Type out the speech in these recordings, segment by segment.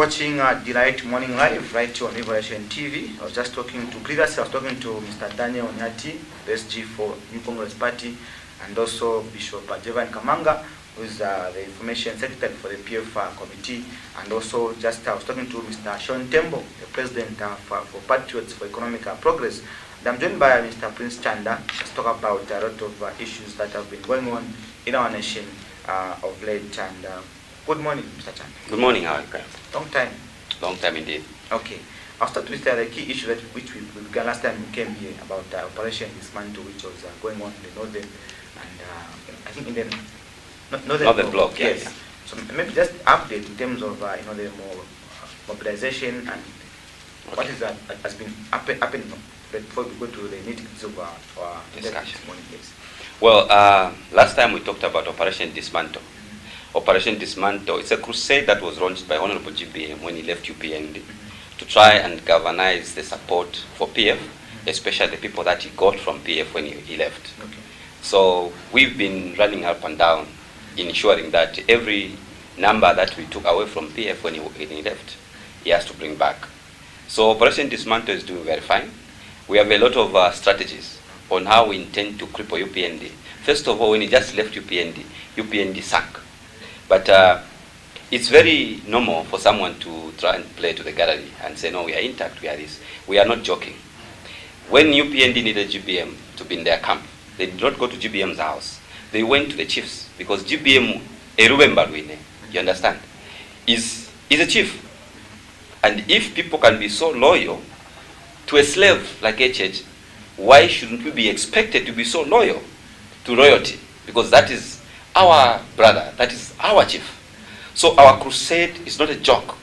watching Delight Morning Live right here on Liberation TV. I was talking to Mr. Daniel Onyati, the SG for New Congress Party, and also Bishop Jevan Kamanga, who is the Information Secretary for the PF Committee, and also I was talking to Mr. Sean Tembo, the President for Patriots for Economic Progress. And I'm joined by Mr. Prince Chanda to talk about a lot of issues that have been going on in our nation of late. And good morning, Mr. Chanda. Good morning, how are you? Long time. Long time indeed. Okay. I'll start with the key issue which we began last time we came here about Operation Dismantle, which was going on in the northern and I think in the northern block. Yes. Yeah. So maybe just update in terms of the more mobilization and what is that has been happening before we go to the nitty-gritty of our discussion. Yes. Well, last time we talked about Operation Dismantle. Operation Dismantle, it's a crusade that was launched by Honorable GBM when he left UPND to try and galvanize the support for PF, especially the people that he got from PF when he left. Okay. So we've been running up and down, ensuring that every number that we took away from PF when he left, he has to bring back. So Operation Dismantle is doing very fine. We have a lot of strategies on how we intend to cripple UPND. First of all, when he just left UPND sank. But it's very normal for someone to try and play to the gallery and say, no, we are intact, we are this. We are not joking. When UPND needed GBM to be in their camp, they did not go to GBM's house. They went to the chiefs because GBM, Eruben Barwine, you understand, is a chief. And if people can be so loyal to a slave like HH, why shouldn't we be expected to be so loyal to royalty? Because that is our brother, that is our chief. So our crusade is not a joke.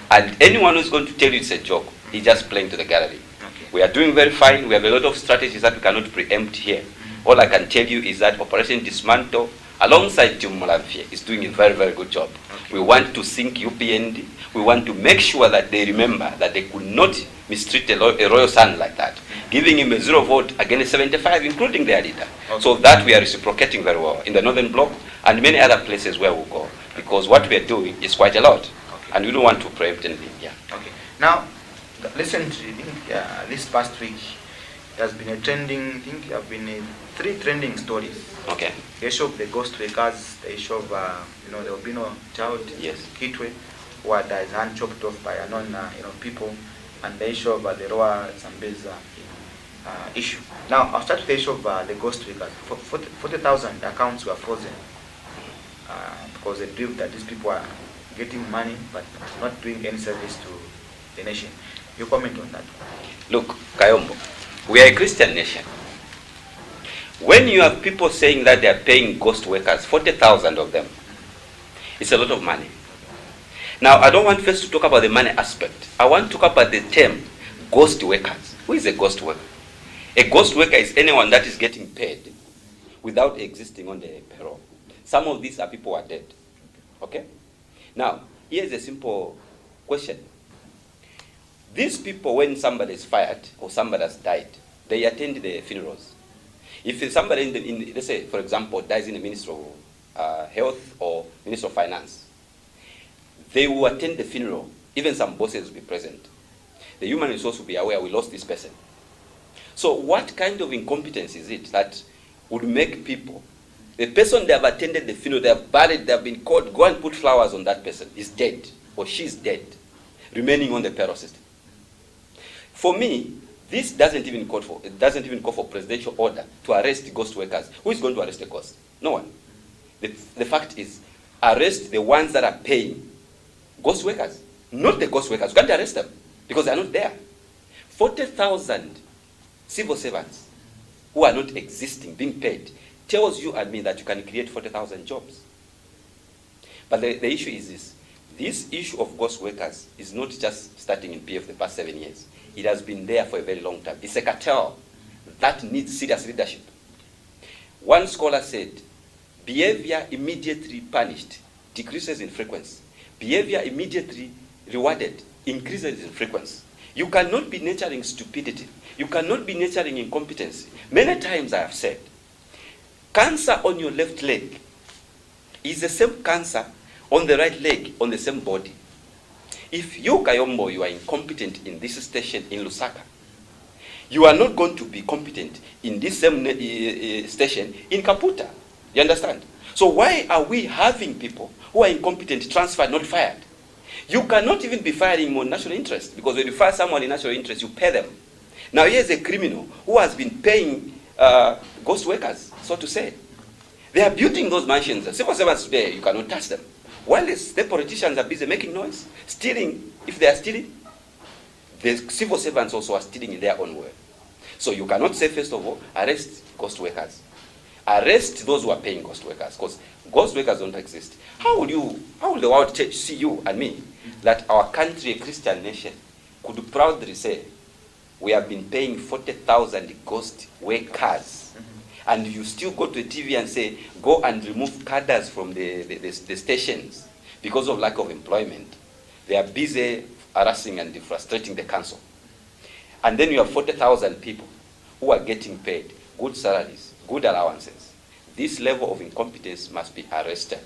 And anyone who's going to tell you it's a joke, he's just playing to the gallery. Okay. We are doing very fine. We have a lot of strategies that we cannot preempt here. All I can tell you is that Operation Dismantle, alongside Jim Mulamfie, is doing a very, very good job. Okay. We want to sink UPND. We want to make sure that they remember that they could not mistreat a royal son like that, giving him a 0 vote against 75, including their leader. Okay. So that we are reciprocating very well in the Northern Bloc and many other places where we go, because what we are doing is quite a lot, okay, and we don't want to preempt anything. Yeah. Okay. Now, recently, this past week, there has been a trending, I think there have been 3 trending stories. Okay. The issue of the ghost workers, the issue of the albino child, yes, Kitwe, who had his hand chopped off by unknown people, and the issue of the Roa Zambeza issue. Now, I'll start with the issue of the ghost workers. 40,000 accounts were frozen because they believe that these people are getting money but not doing any service to the nation. You comment on that? Look, Kayombo, we are a Christian nation. When you have people saying that they are paying ghost workers, 40,000 of them, it's a lot of money. Now, I don't want first to talk about the money aspect. I want to talk about the term ghost workers. Who is a ghost worker? A ghost worker is anyone that is getting paid without existing on the payroll. Some of these are people who are dead. Okay? Now, here's a simple question. These people, when somebody is fired or somebody has died, they attend the funerals. If somebody let's say, for example, dies in the Ministry of Health or Ministry of Finance, they will attend the funeral. Even some bosses will be present. The human resource will be aware we lost this person. So what kind of incompetence is it that would make people, the person they have attended the funeral, they have buried, they have been called, go and put flowers on that person, is dead, or she's dead, remaining on the payroll system? For me, this doesn't even call for presidential order to arrest ghost workers. Who is going to arrest the ghost? No one. The fact is, arrest the ones that are paying ghost workers, not the ghost workers. You can't arrest them because they are not there. 40,000 civil servants who are not existing, being paid, tells you and me that you can create 40,000 jobs. But the issue is this. This issue of ghost workers is not just starting in PF the past 7 years. It has been there for a very long time. It's a cartel that needs serious leadership. One scholar said, behavior immediately punished decreases in frequency. Behavior immediately rewarded increases in frequency. You cannot be nurturing stupidity. You cannot be nurturing incompetency. Many times I have said, cancer on your left leg is the same cancer on the right leg, on the same body. If you, Kayombo, you are incompetent in this station in Lusaka, you are not going to be competent in this same station in Kaputa. You understand? So why are we having people who are incompetent transferred, not fired? You cannot even be firing on national interest, because when you fire someone in national interest, you pay them. Now here's a criminal who has been paying ghost workers, so to say. They are building those mansions. The civil servants today, you cannot touch them. While the politicians are busy making noise, stealing, if they are stealing, the civil servants also are stealing in their own way. So you cannot say, first of all, arrest ghost workers. Arrest those who are paying ghost workers, because ghost workers don't exist. How will the world see you and me, that our country, a Christian nation, could proudly say, we have been paying 40,000 ghost workers, and you still go to the TV and say, go and remove cadres from the stations because of lack of employment. They are busy harassing and frustrating the council. And then you have 40,000 people who are getting paid good salaries, good allowances. This level of incompetence must be arrested.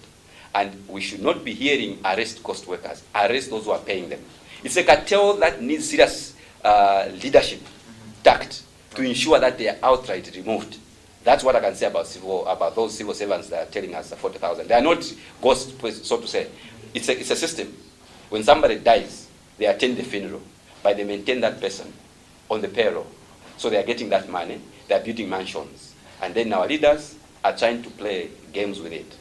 And we should not be hearing arrest ghost workers, arrest those who are paying them. It's a cartel that needs serious leadership, tact, to ensure that they are outright removed. That's what I can say about those civil servants that are telling us 40,000. They are not ghosts, so to say. It's a system. When somebody dies, they attend the funeral, but they maintain that person on the payroll. So they are getting that money, they are building mansions. And then our leaders are trying to play games with it.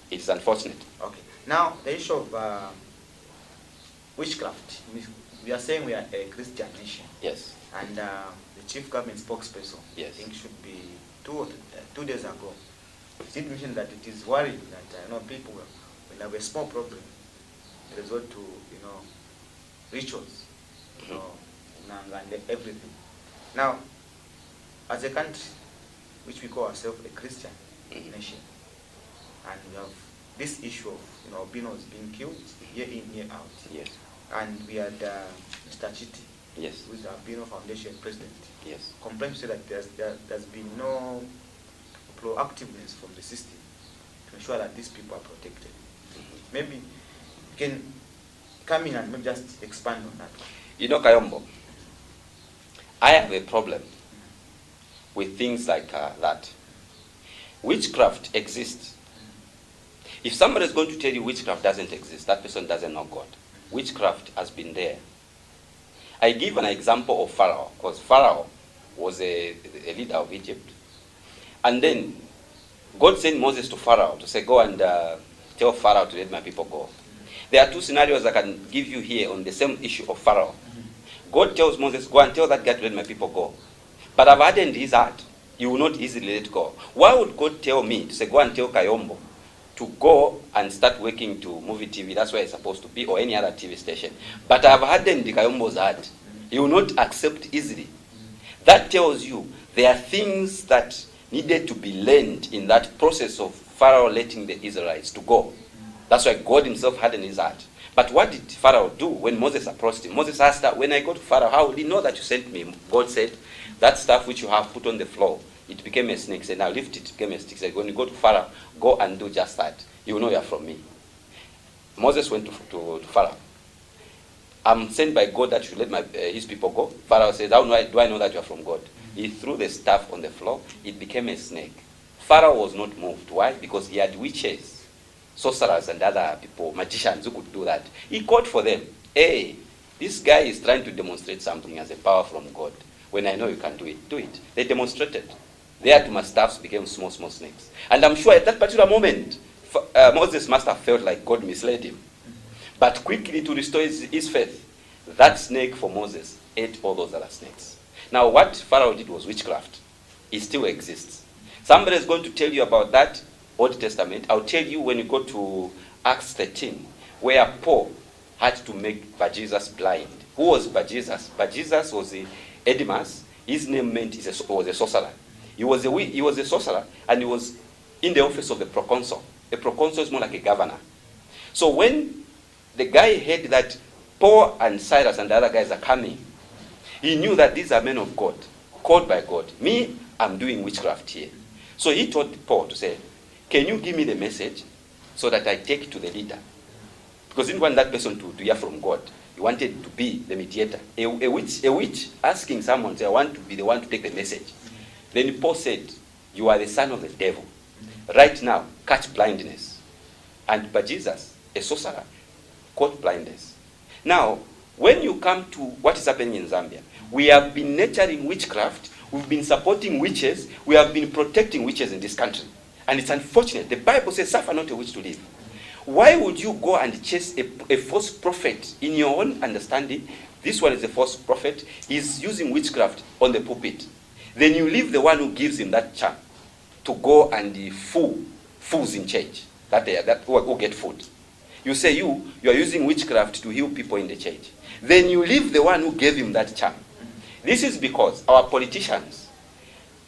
It's unfortunate. Okay. Now, the issue of witchcraft. We are saying we are a Christian nation. Yes. And the chief government spokesperson, yes, I think should be 2 days ago, did mention that it is worrying that people will have a small problem resort to rituals, and everything. Now, as a country which we call ourselves a Christian nation, and we have this issue of albinos being killed year in, year out. Yes. And we had Mr. Chiti, yes, who is the Albino Foundation president, yes, complained to say that there's been no proactiveness from the system to ensure that these people are protected. Maybe you can come in and maybe just expand on that. Kayombo, I have a problem with things like that. Witchcraft exists. If somebody is going to tell you witchcraft doesn't exist, that person doesn't know God. Witchcraft has been there. I give an example of Pharaoh, because Pharaoh was a leader of Egypt. And then God sent Moses to Pharaoh to say, go and tell Pharaoh to let my people go. There are two scenarios I can give you here on the same issue of Pharaoh. God tells Moses, go and tell that guy to let my people go. But I've hardened his heart. He will not easily let go. Why would God tell me to say, go and tell Kayombo to go and start working to movie TV? That's where it's supposed to be, or any other TV station. But I've hardened Kayombo's heart. He will not accept easily. That tells you there are things that needed to be learned in that process of Pharaoh letting the Israelites to go. That's why God himself hardened his heart. But what did Pharaoh do when Moses approached him? Moses asked her, when I go to Pharaoh, how will he know that you sent me? God said, that stuff which you have put on the floor, it became a snake. He said, now lift it, it became a stick. He said, when you go to Pharaoh, go and do just that. You will know you are from me. Moses went to Pharaoh. I'm sent by God that you let his people go. Pharaoh says, how do I know that you are from God? He threw the staff on the floor. It became a snake. Pharaoh was not moved. Why? Because he had witches, sorcerers, and other people, magicians who could do that. He called for them. Hey, this guy is trying to demonstrate something as a power from God. When I know you can do it, do it. They demonstrated. Their two staffs became small snakes. And I'm sure at that particular moment, Moses must have felt like God misled him. But quickly to restore his faith, that snake for Moses ate all those other snakes. Now what Pharaoh did was witchcraft. It still exists. Somebody is going to tell you about that Old Testament. I'll tell you when you go to Acts 13, where Paul had to make Bar-Jesus blind. Who was Bar-Jesus? Bar-Jesus was Edimus. His name meant he was a sorcerer. He was a sorcerer, and he was in the office of the proconsul. A proconsul is more like a governor. So when the guy heard that Paul and Silas and the other guys are coming, he knew that these are men of God, called by God. Me, I'm doing witchcraft here. So he told Paul to say, can you give me the message so that I take it to the leader? Because he didn't want that person to hear from God. He wanted to be the mediator. A witch asking someone, say, I want to be the one to take the message. Then Paul said, you are the son of the devil. Right now, catch blindness. And but Jesus, a sorcerer, caught blindness. Now, when you come to what is happening in Zambia, we have been nurturing witchcraft, we've been supporting witches, we have been protecting witches in this country. And it's unfortunate. The Bible says, suffer not a witch to live. Why would you go and chase a false prophet in your own understanding? This one is a false prophet. He's using witchcraft on the pulpit. Then you leave the one who gives him that charm to go and fool fools in church who get food. You say you are using witchcraft to heal people in the church. Then you leave the one who gave him that charm. This is because our politicians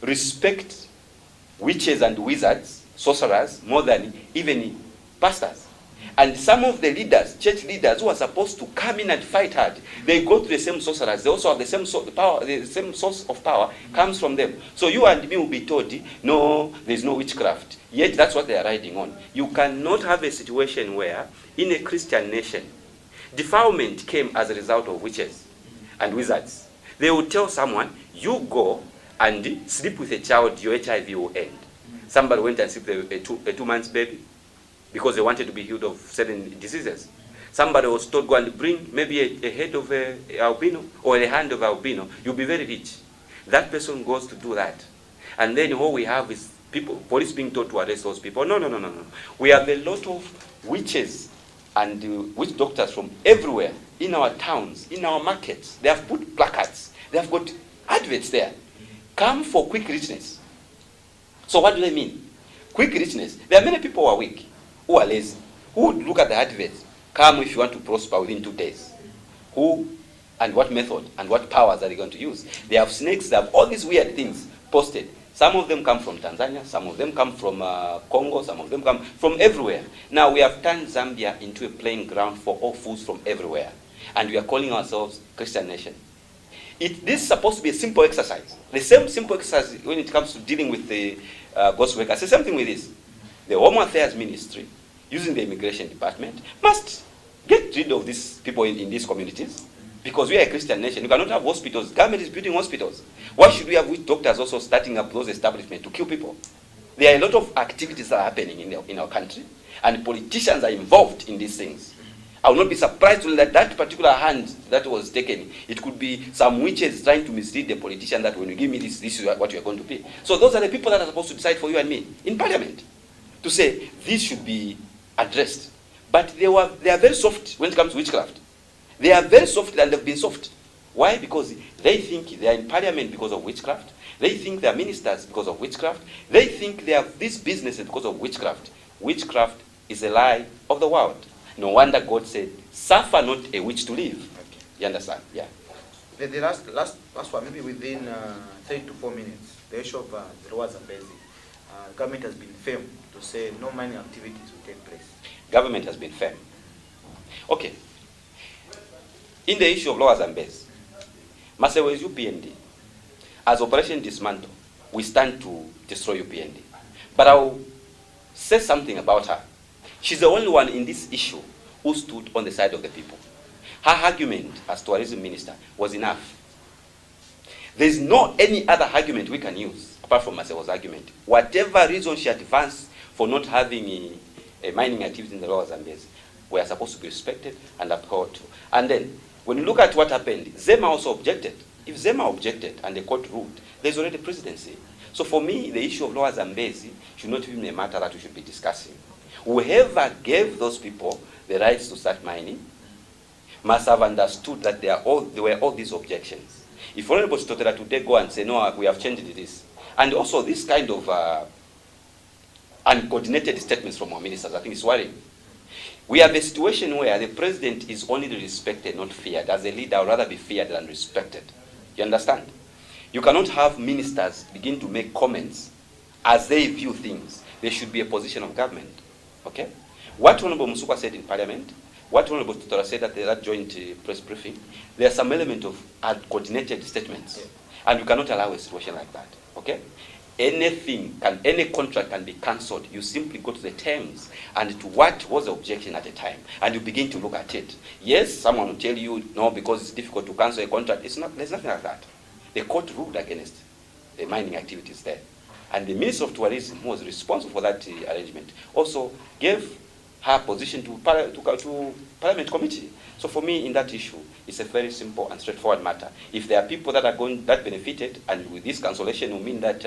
respect witches and wizards, sorcerers, more than even pastors. And some of the leaders, church leaders, who are supposed to come in and fight hard, they go to the same sorcerers. They also have the same power. The same source of power comes from them. So you and me will be told, no, there's no witchcraft. Yet that's what they are riding on. You cannot have a situation where, in a Christian nation, defilement came as a result of witches and wizards. They will tell someone, you go and sleep with a child, your HIV will end. Somebody went and slept with a 2 months baby, because they wanted to be healed of certain diseases. Somebody was told, go and bring maybe a head of a albino or a hand of albino, you'll be very rich. That person goes to do that. And then all we have is police being told to arrest those people. No. We have a lot of witches and witch doctors from everywhere, in our towns, in our markets. They have put placards. They have got adverts there. Come for quick richness. So what do they mean? Quick richness. There are many people who are weak, who are lazy, who would look at the adverts. Come if you want to prosper within 2 days. Who and what method and what powers are they going to use? They have snakes, they have all these weird things posted. Some of them come from Tanzania, some of them come from Congo, some of them come from everywhere. Now we have turned Zambia into a playing ground for all fools from everywhere. And we are calling ourselves Christian nation. This is supposed to be a simple exercise. The same simple exercise when it comes to dealing with the ghost workers. The same thing with this. The Home Affairs Ministry, using the Immigration Department, must get rid of these people in these communities. Because we are a Christian nation. You cannot have hospitals. Government is building hospitals. Why should we have witch doctors also starting up those establishments to kill people? There are a lot of activities that are happening in our country, and politicians are involved in these things. I will not be surprised that particular hand that was taken, it could be some witches trying to mislead the politician that when you give me this is what you are going to pay. So those are the people that are supposed to decide for you and me in Parliament, to say this should be addressed. But they are very soft when it comes to witchcraft. They are very soft and they've been soft. Why? Because they think they are in Parliament because of witchcraft. They think they are ministers because of witchcraft. They think they have this business because of witchcraft. Witchcraft is a lie of the world. No wonder God said, suffer not a witch to live. Okay. You understand? Yeah. The last one, maybe within 3 to 4 minutes, the issue of the Lowers and Basic. Government has been firm to say no mining activities will take place. Government has been firm. Okay. In the issue of Lowers and Base, Masewe's UPND, as Operation Dismantle, we stand to destroy UPND. But I will say something about her. She's the only one in this issue who stood on the side of the people. Her argument as tourism minister was enough. There is no any other argument we can use apart from Masewe's argument. Whatever reason she advanced for not having a mining activity in the Lowers and Base, we are supposed to be respected and upheld. And then, when you look at what happened, Zema also objected. If Zema objected and the court ruled, there's already presidency. So for me, the issue of Lowers and Base should not be a matter that we should be discussing. Whoever gave those people the rights to start mining must have understood that there were all these objections. If Honorable Stotera today go and say, no, we have changed this. And also this kind of uncoordinated statements from our ministers, I think it's worrying. We have a situation where the president is only respected, not feared. As a leader, I would rather be feared than respected. You understand? You cannot have ministers begin to make comments as they view things. There should be a position of government. Okay? What Honorable Musukwa said in Parliament, what Honorable Tutora said at that joint press briefing, there are some element of coordinated statements. Yeah. And you cannot allow a situation like that. Okay? any contract can be cancelled. You simply go to the terms and to what was the objection at the time, and you begin to look at it. Yes, someone will tell you, no, because it's difficult to cancel a contract. It's not, there's nothing like that. The court ruled against the mining activities there. And the Minister of Tourism, who was responsible for that arrangement, also gave her position to Parliament Committee. So for me, in that issue, it's a very simple and straightforward matter. If there are people that are that benefited, and with this cancellation will mean that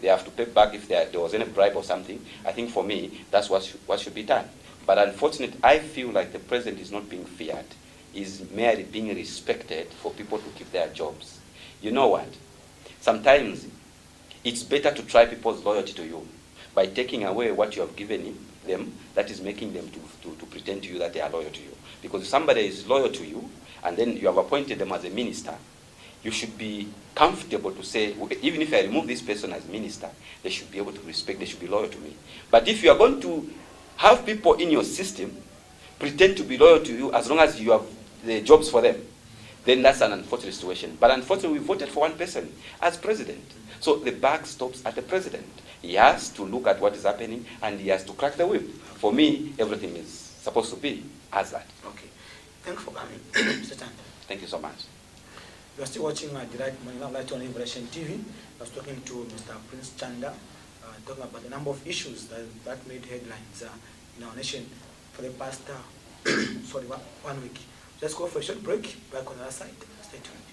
they have to pay back if there was any bribe or something, I think for me, that's what should be done. But unfortunately, I feel like the president is not being feared. He's merely being respected for people to keep their jobs. You know what? Sometimes it's better to try people's loyalty to you by taking away what you have given them, that is making them to pretend to you that they are loyal to you. Because if somebody is loyal to you, and then you have appointed them as a minister, you should be comfortable to say, even if I remove this person as minister, they should be able to respect, they should be loyal to me. But if you are going to have people in your system pretend to be loyal to you as long as you have the jobs for them, then that's an unfortunate situation. But unfortunately, we voted for one person as president. So the buck stops at the president. He has to look at what is happening, and he has to crack the whip. For me, everything is supposed to be as that. Okay. Thanks for coming, Mr. Chanda. Thank you so much. You are still watching Direct Money Live on Liberation TV. I was talking to Mr. Prince Chanda, talking about the number of issues that made headlines in our nation for the past 1 week. Let's go for a short break. Back on the other side. Stay tuned.